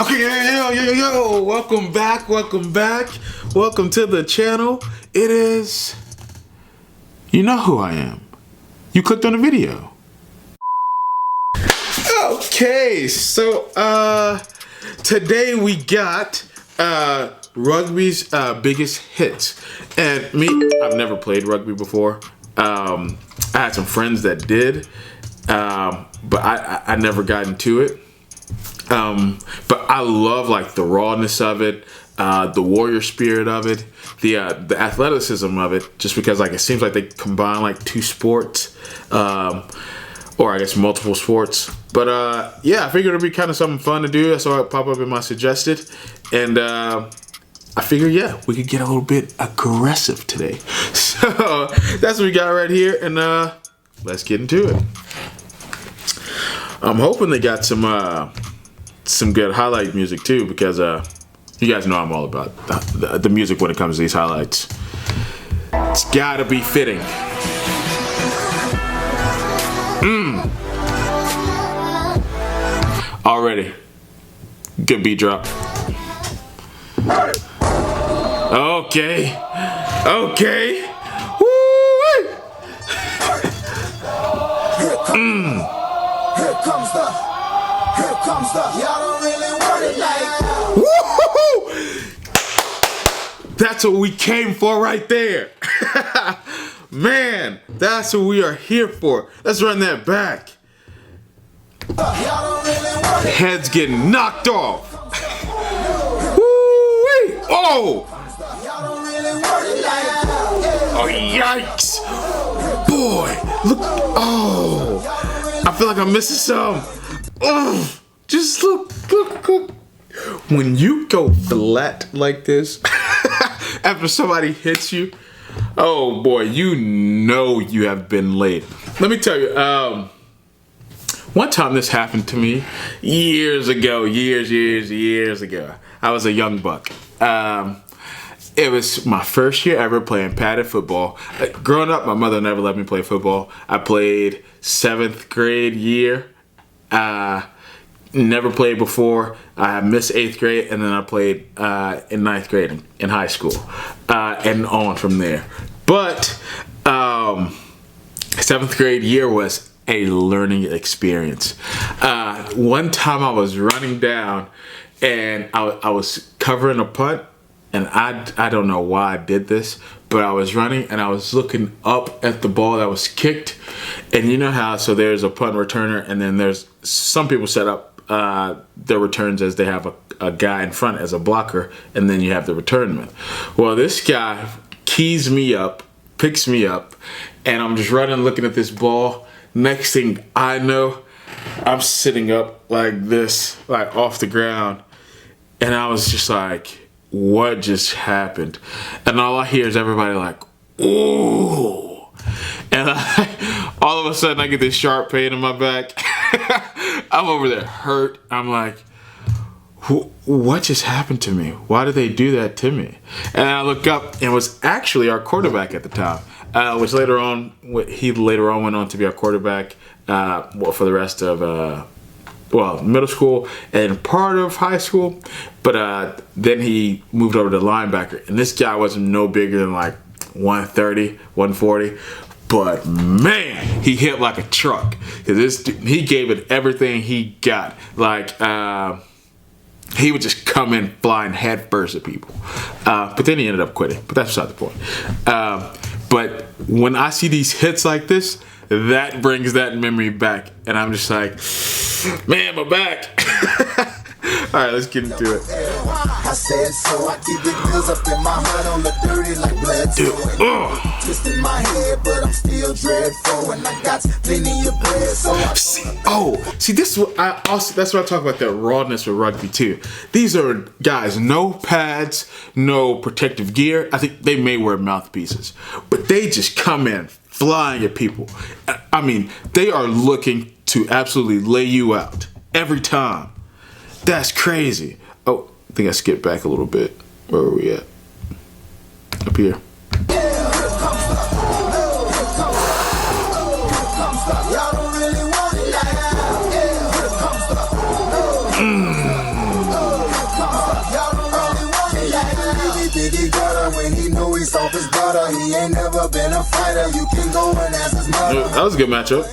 Okay, yo, welcome back, welcome to the channel. It is, you know who I am. You clicked on the video. Okay, so, today we got, Rugby's, biggest hits. And me, I've never played rugby before. I had some friends that did, but I never got into it. But I love like the rawness of it, the warrior spirit of it, the athleticism of it, just because like it seems like they combine like two sports, or I guess multiple sports. But yeah, I figured it'd be kind of something fun to do. I saw it pop up in my suggested, and I figured, yeah, we could get a little bit aggressive today. So that's what we got right here, and let's get into it. I'm hoping they got some good highlight music too, because you guys know I'm all about the music when it comes to these highlights. It's gotta be fitting. Already. Good beat drop. Okay. Okay. Woo! Here comes the, y'all don't really want it like. Woo-hoo-hoo! That's what we came for right there. Man, that's what we are here for. Let's run that back. Y'all don't really want it. Heads getting knocked off. Woo-wee! Oh! Y'all don't really want it like. Oh, yikes! Boy, look. Oh, I feel like I'm missing some. Oh, just look. When you go flat like this after somebody hits you, oh boy, you know you have been late. Let me tell you, one time this happened to me years ago. I was a young buck. It was my first year ever playing padded football. Growing up, my mother never let me play football. I played 7th grade year. Never played before. I missed 8th grade, and then I played in 9th grade in high school, and on from there. But 7th grade year was a learning experience. One time I was running down, and I was covering a punt. And I don't know why I did this, but I was running and I was looking up at the ball that was kicked. And you know how, so there's a punt returner, and then there's some people set up their returns as they have a guy in front as a blocker, and then you have the returnman. Well, this guy keys me up, picks me up, and I'm just running looking at this ball. Next thing I know, I'm sitting up like this, like off the ground. And I was just like, what just happened? And all I hear is everybody like, ooh. And all of a sudden I get this sharp pain in my back. I'm over there hurt. I'm like, what just happened to me? Why did they do that to me? And I look up, and it was actually our quarterback at the time, which he later on went on to be our quarterback for the rest of middle school and part of high school, but then he moved over to linebacker, and this guy wasn't no bigger than like 130, 140, but man, he hit like a truck. He gave it everything he got. Like he would just come in flying head first at people, but then he ended up quitting, but that's beside the point. But when I see these hits like this, that brings that memory back, and I'm just like, man, my back. All right, let's get into it. I said so. I keep the pills up in my heart on the dirty like blood. Twisting my head, but I'm still dreadful, and I got plenty of bread. So see, this is what that's what I talk about, that rawness with rugby too. These are guys, no pads, no protective gear. I think they may wear mouthpieces, but they just come in flying at people. I mean, they are looking to absolutely lay you out every time. That's crazy. Oh, I think I skipped back a little bit. Where are we at? Up here. soft as butter. He ain't never been a fighter. You can go and ask his mother. That was a good matchup.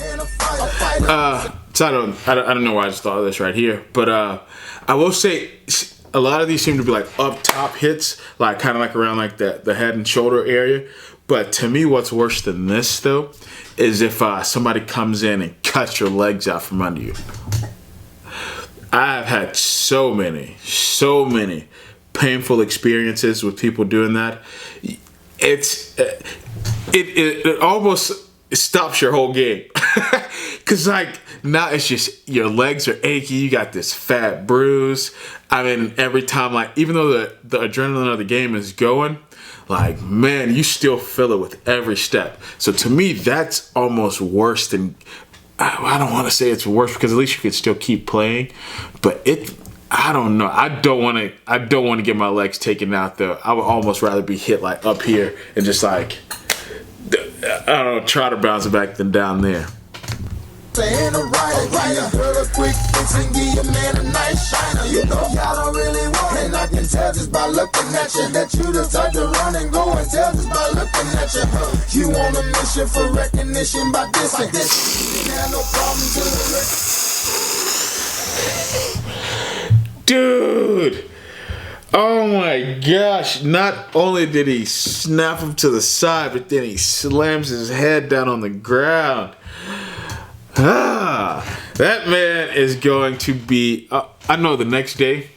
So I don't know why I just thought of this right here, but I will say a lot of these seem to be like up top hits, like kind of like around like the head and shoulder area. But to me, what's worse than this though is if somebody comes in and cuts your legs out from under you. I've had so many painful experiences with people doing that. It almost stops your whole game. Cause like now it's just your legs are achy. You got this fat bruise. I mean, every time, like even though the adrenaline of the game is going, like man, you still feel it with every step. So to me, that's almost worse than. I don't want to say it's worse because at least you can still keep playing, but I don't know. I don't want to get my legs taken out though. I would almost rather be hit like up here and just like I don't know, try to bounce it back than down there. Saying the right, girl, a quick fix and give your man a nice shiner. You know y'all don't really want it, and I can tell just by looking at you that you the type to run and go and tell just by looking at you. You on a mission for recognition by this and this. You have no problem to Dude, oh my gosh, not only did he snap him to the side, but then he slams his head down on the ground. That man is going to be, I know the next day,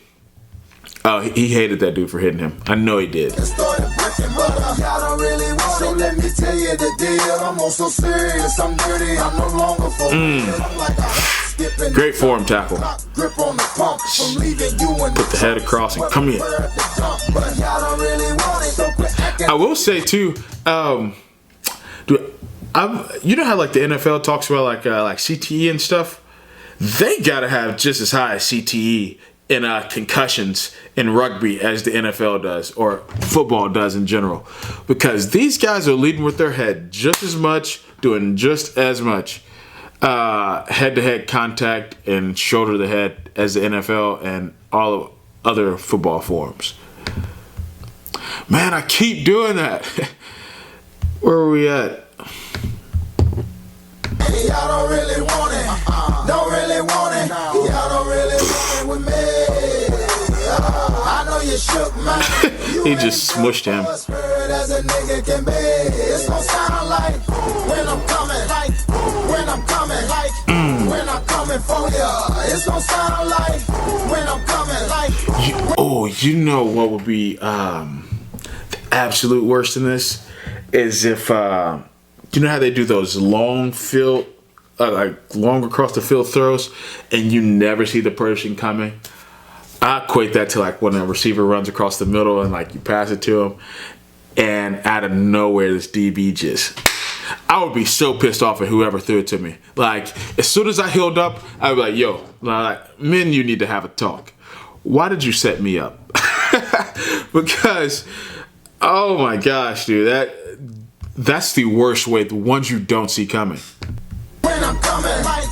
he hated that dude for hitting him. I know he did. So let me tell you the deal. I'm also serious. I'm dirty. I'm no longer for real. Great form tackle. Put the head across and come here. I will say too, you know how like the NFL talks about like CTE and stuff? They gotta have just as high as CTE in concussions in rugby as the NFL does or football does in general, because these guys are leading with their head just as much, doing just as much head-to-head contact and shoulder-to-head as the NFL and all of other football forms. Man, I keep doing that. Where are we at? Y'all don't really want it. Don't really want it. Y'all don't really want it with me. I know you shook, man. He just smushed him. As a nigga can be. It's gonna sound like when I'm coming, like when I'm coming, like when I'm coming for ya. It's gonna sound like when I'm coming, like. You know what would be the absolute worst in this is if you know how they do those long field, like long across the field throws, and you never see the person coming. I equate that to like when a receiver runs across the middle and like you pass it to him, and out of nowhere this DB just. I would be so pissed off at whoever threw it to me. Like as soon as I healed up, I'd be like, "Yo, like men, you need to have a talk. Why did you set me up?" Because, oh my gosh, dude, that's the worst way. The ones you don't see coming. When I'm coming, like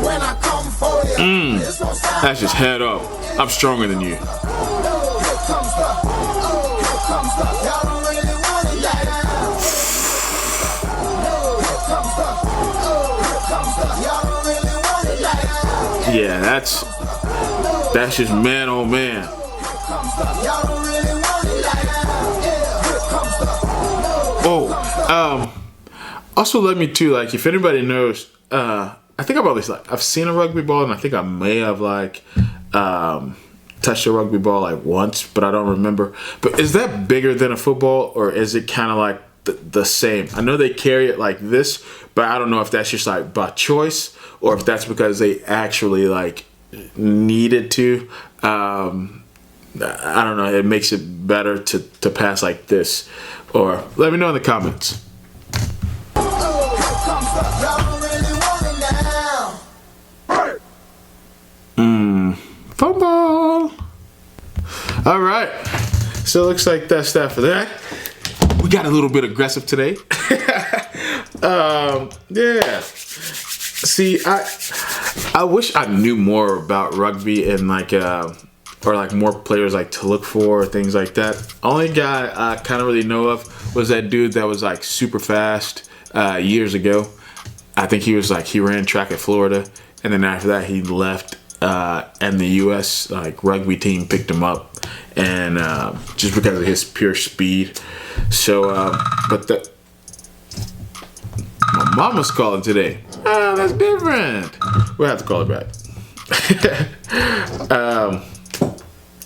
when I come for you. That's just head up. I'm stronger than you. Yeah, that's just man on man. Also let me too, like if anybody knows, I think I've seen a rugby ball, and I think I may have like touched a rugby ball like once, but I don't remember. But is that bigger than a football, or is it kind of like the same? I know they carry it like this, but I don't know if that's just like by choice or if that's because they actually like needed to. I don't know. It makes it better to pass like this, or let me know in the comments. Fumble. All right. So it looks like that's that for that. We got a little bit aggressive today. Yeah. See, I wish I knew more about rugby and like or like more players like to look for or things like that. Only guy I kind of really know of was that dude that was like super fast years ago. I think he ran track at Florida, and then after that he left, and the U.S. like rugby team picked him up, and just because of his pure speed. So, but my mama's calling today. Oh, that's different. We'll have to call her back.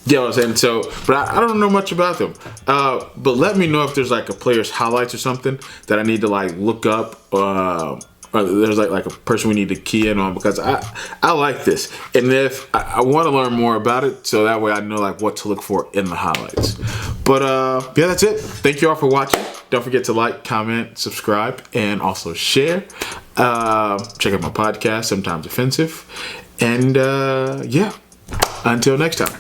Yeah, what I'm saying. So, but I don't know much about them. But let me know if there's like a player's highlights or something that I need to like look up. Or there's like a person we need to key in on, because I like this, and if I want to learn more about it, so that way I know like what to look for in the highlights. But yeah, that's it. Thank you all for watching. Don't forget to like, comment, subscribe, and also share. Check out my podcast, Sometimes Offensive, and yeah, until next time.